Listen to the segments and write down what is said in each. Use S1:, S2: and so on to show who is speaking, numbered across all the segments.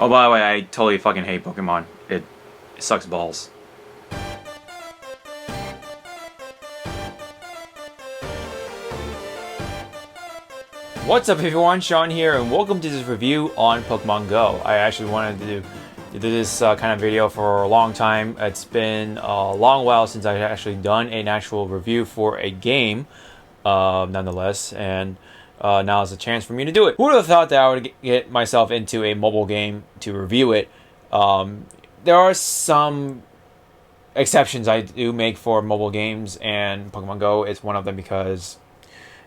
S1: Oh, by the way, I totally fucking hate Pokemon. It sucks balls. What's up everyone, Sean here, and welcome to this review on Pokemon Go. I actually wanted to do this kind of video for a long time. It's been a long while since I've actually done an actual review for a game, nonetheless, and now is a chance for me to do it. Who would have thought that I would get myself into a mobile game to review it? There are some exceptions I do make for mobile games, and Pokemon Go is one of them because,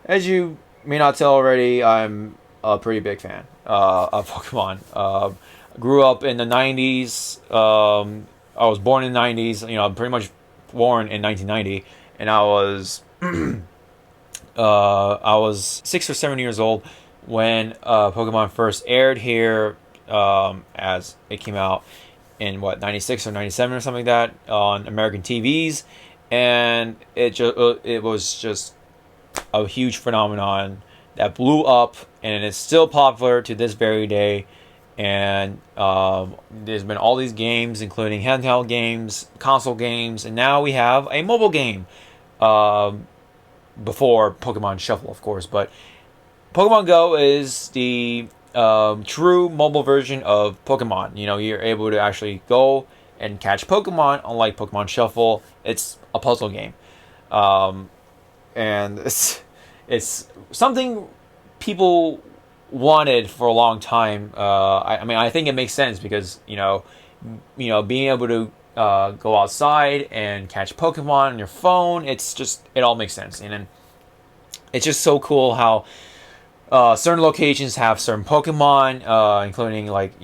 S1: as you may not tell already, I'm a pretty big fan of Pokemon. Grew up in the 90s. I was born in the 90s. You know, I'm pretty much born in 1990, and I was I was 6 or 7 years old when Pokemon first aired here, as it came out in 96 or 97 or something like that on American TVs, and it was just a huge phenomenon that blew up, and it's still popular to this very day. And there's been all these games, including handheld games, console games, and now we have a mobile game. Before Pokemon Shuffle, of course, but Pokemon Go is the true mobile version of Pokemon. You know, you're able to actually go and catch Pokemon, unlike Pokemon Shuffle. It's a puzzle game. And it's something people wanted for a long time. I mean, I think it makes sense because you know, being able to go outside and catch Pokemon on your phone, it all makes sense, and then it's just so cool how certain locations have certain Pokemon, including like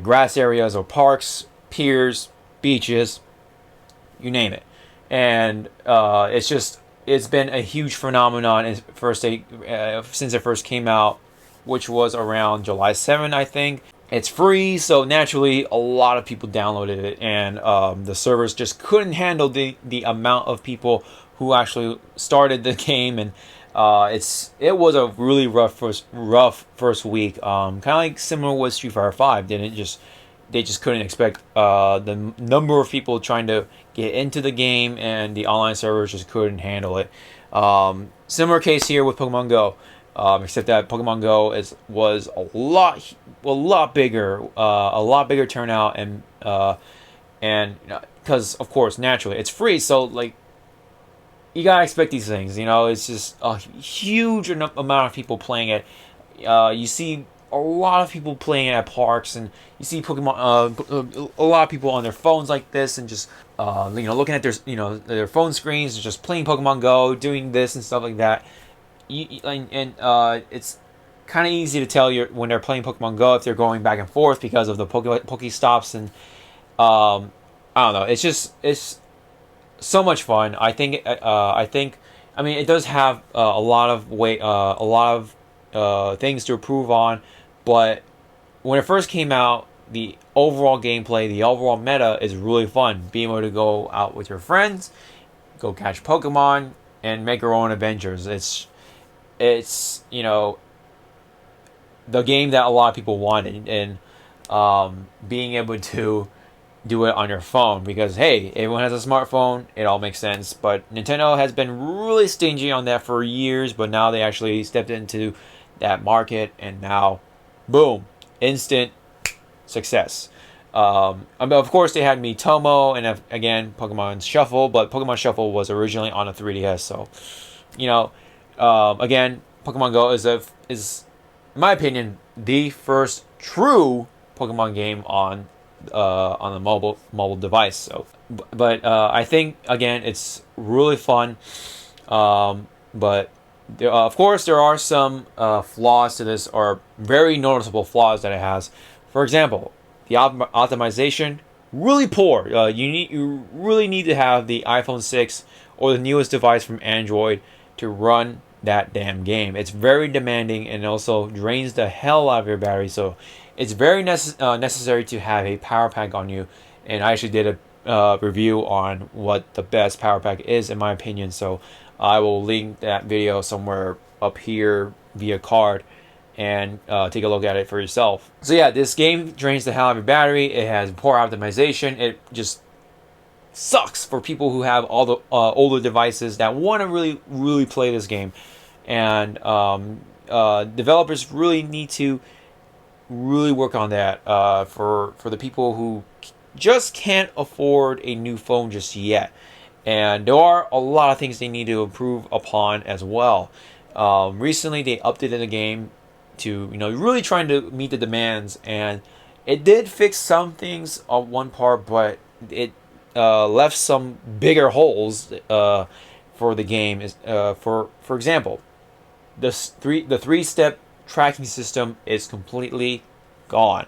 S1: grass areas or parks, piers, beaches, you name it, and it's been a huge phenomenon since it first came out, which was around July 7th, I think. It's free, so naturally a lot of people downloaded it, and the servers just couldn't handle the amount of people who actually started the game, and it was a really rough first week, kind of like similar with Street Fighter 5. They just couldn't expect the number of people trying to get into the game, and the online servers just couldn't handle it. Similar case here with Pokemon Go, except that Pokemon Go was a lot bigger turnout, and because of course naturally it's free, so like you gotta expect these things. You know, it's just a huge amount of people playing it. You see a lot of people playing it at parks, and you see Pokemon, a lot of people on their phones like this, and just looking at their phone screens, and just playing Pokemon Go, doing this and stuff like that. It's kind of easy to tell when they're playing Pokemon Go if they're going back and forth because of the Pokestops, and I don't know. It's so much fun. I think it does have a lot of things to improve on, but when it first came out, the overall gameplay, the overall meta is really fun. Being able to go out with your friends, go catch Pokemon, and make your own adventures. It's the game that a lot of people wanted, and being able to do it on your phone, because hey, everyone has a smartphone, it all makes sense. But Nintendo has been really stingy on that for years, but now they actually stepped into that market, and now boom, instant success. Of course they had Miitomo, and again Pokemon Shuffle, but Pokemon Shuffle was originally on a 3DS, so again, Pokemon Go is in my opinion the first true Pokemon game on the mobile device. So, but I think again it's really fun. But of course there are some flaws to this, or very noticeable flaws that it has. For example, the optimization really poor. You really need to have the iPhone 6 or the newest device from Android to run that damn game. It's very demanding, and also drains the hell out of your battery. So it's very necessary to have a power pack on you. And I actually did a review on what the best power pack is in my opinion. So I will link that video somewhere up here via card. and take a look at it for yourself. So yeah, this game drains the hell out of your battery. It has poor optimization. It just sucks for people who have all the older devices that want to really play this game. And developers really need to really work on that for the people who just can't afford a new phone just yet. And there are a lot of things they need to improve upon as well. Recently, they updated the game to really trying to meet the demands, and it did fix some things on one part, but it left some bigger holes for the game. Is for example, the three-step tracking system is completely gone.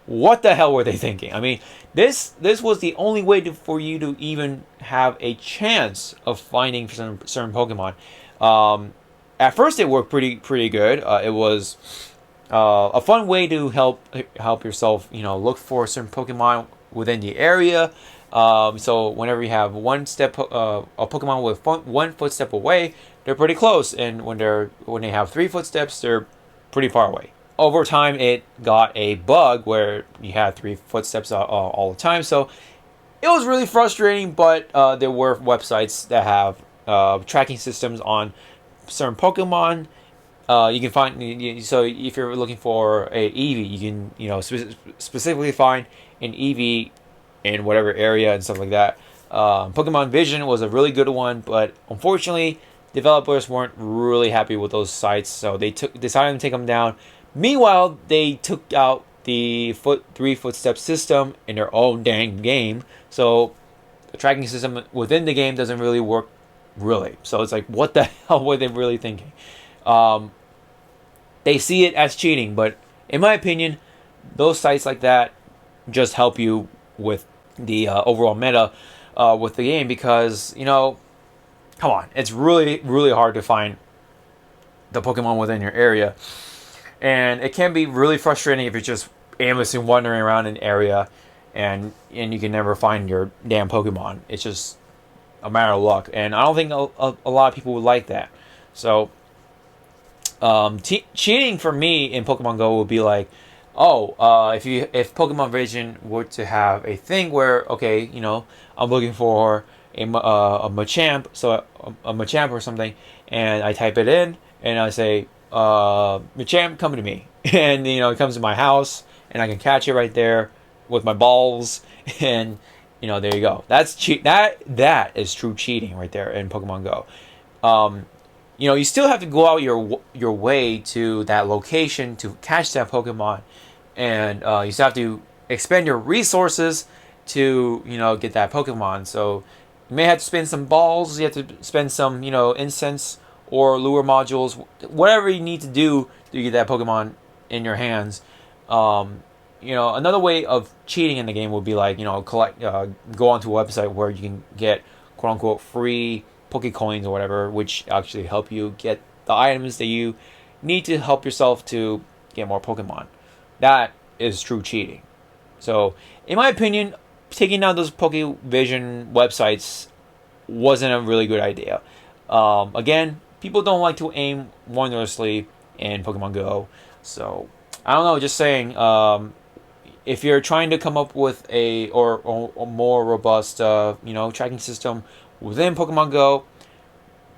S1: What the hell were they thinking? I mean, this was the only way for you to even have a chance of finding certain Pokemon. At first, it worked pretty good. It was a fun way to help yourself, look for certain Pokemon within the area. So whenever you have a Pokemon with one footstep away, they're pretty close, and when they have 3 footsteps, they're pretty far away. Over time, it got a bug where you had 3 footsteps all the time, so it was really frustrating. But there were websites that have tracking systems on certain Pokemon. You can find, so if you're looking for a Eevee, you can specifically find an Eevee in whatever area and stuff like that. Pokemon Vision was a really good one, but unfortunately, developers weren't really happy with those sites, so they decided to take them down. Meanwhile, they took out the 3 footstep system in their own dang game, so the tracking system within the game doesn't really work, really. So it's like, what the hell were they really thinking? They see it as cheating, but in my opinion, those sites like that just help you with the overall meta with the game, because come on, it's really hard to find the Pokemon within your area. And it can be really frustrating if you're just aimlessly wandering around an area and you can never find your damn Pokemon. It's just a matter of luck. And I don't think a lot of people would like that. So, cheating for me in Pokemon Go would be like, if Pokemon Vision were to have a thing where, okay, I'm looking for a Machamp, so a Machamp or something, and I type it in, and I say, Machamp, come to me. And, it comes to my house, and I can catch it right there with my balls, and, there you go. That's that is true cheating right there in Pokemon Go. You still have to go out your way to that location to catch that Pokemon, and you still have to expend your resources to, get that Pokemon. So you may have to spend some balls, you have to spend some, incense or lure modules, whatever you need to do to get that Pokemon in your hands. Another way of cheating in the game would be like, go onto a website where you can get quote unquote free Pokecoins or whatever, which actually help you get the items that you need to help yourself to get more Pokemon. That is true cheating. So, in my opinion, taking down those PokeVision websites wasn't a really good idea. Again, people don't like to aim wondrously in Pokemon Go. So, I don't know, just saying, if you're trying to come up with a more robust, tracking system within Pokemon Go,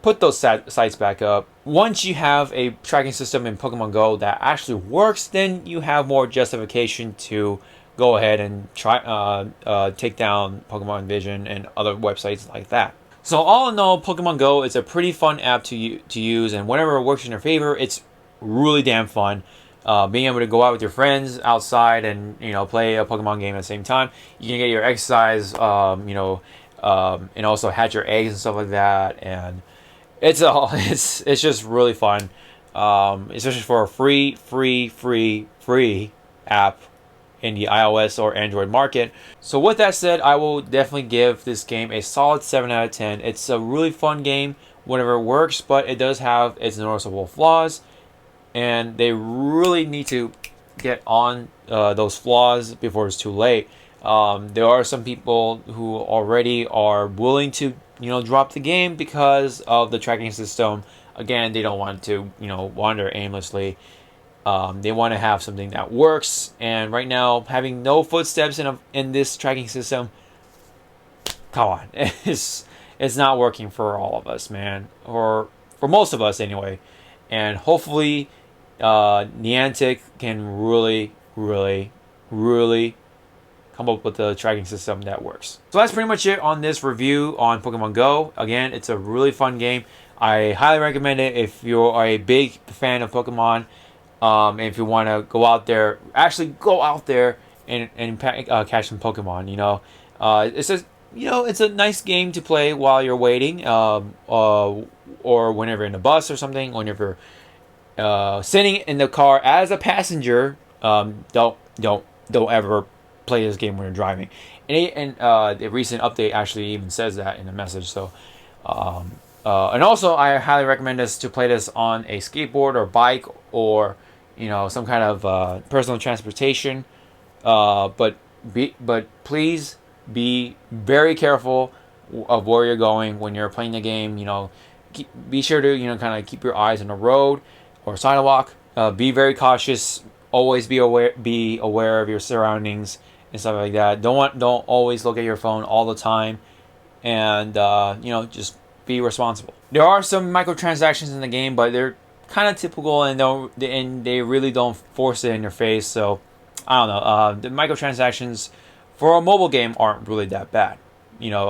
S1: put those sites back up. Once you have a tracking system in Pokemon Go that actually works, then you have more justification to go ahead and try take down Pokemon Vision and other websites like that. So all in all, Pokemon Go is a pretty fun app to use, and whenever it works in your favor, it's really damn fun. Being able to go out with your friends outside and play a Pokemon game at the same time, you can get your exercise, and also hatch your eggs and stuff like that, and it's just really fun, especially for a free app in the iOS or Android market. So with that said, I will definitely give this game a solid 7 out of 10. It's a really fun game whenever it works, but it does have its noticeable flaws, and they really need to get on those flaws before it's too late. There are some people who already are willing to drop the game because of the tracking system. Again, they don't want to wander aimlessly, They want to have something that works, and right now, having no footsteps in this tracking system, come on, it's not working for all of us, man, or for most of us anyway. And hopefully, Niantic can really come up with a tracking system that works. So that's pretty much it on this review on Pokemon Go. Again, it's a really fun game. I highly recommend it if you're a big fan of Pokemon. And if you want to go out there, actually go out there and catch some Pokemon. It's a it's a nice game to play while you're waiting, or whenever you're in the bus or something. Whenever sitting in the car as a passenger, don't ever play this game when you're driving. And the recent update actually even says that in the message. So, and also I highly recommend us to play this on a skateboard or bike or some kind of personal transportation. But please be very careful of where you're going when you're playing the game. Be sure to kind of keep your eyes on the road or sidewalk. Be very cautious. Always be aware of your surroundings and stuff like that. Don't always look at your phone all the time, and just be responsible. There are some microtransactions in the game, but they're kind of typical, and they really don't force it in your face. So I don't know. The microtransactions for a mobile game aren't really that bad. You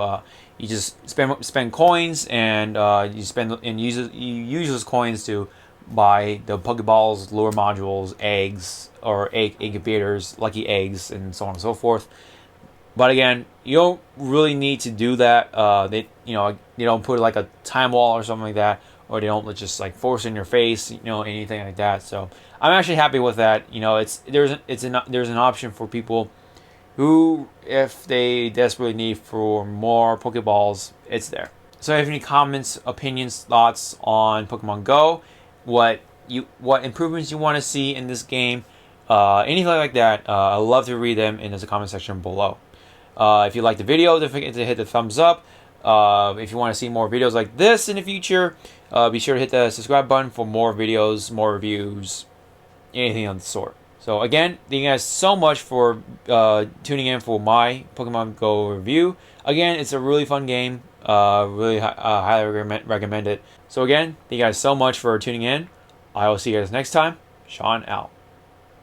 S1: just spend coins, and you use those coins to buy the Pokeballs, lure modules, eggs, or egg incubators, lucky eggs, and so on and so forth. But again, you don't really need to do that. They don't put like a time wall or something like that, or they don't just like force it in your face, anything like that. So I'm actually happy with that. There's an option for people who, if they desperately need for more Pokeballs, it's there. So if you have any comments, opinions, thoughts on Pokemon Go, what improvements you want to see in this game, anything like that, I'd love to read them in the comment section below. If you like the video, don't forget to hit the thumbs up. If you want to see more videos like this in the future, be sure to hit the subscribe button for more videos, more reviews, anything of the sort. So again, thank you guys so much for tuning in for my Pokemon Go review. Again, it's a really fun game. Really highly recommend it. So again, thank you guys so much for tuning in. I will see you guys next time. Sean out.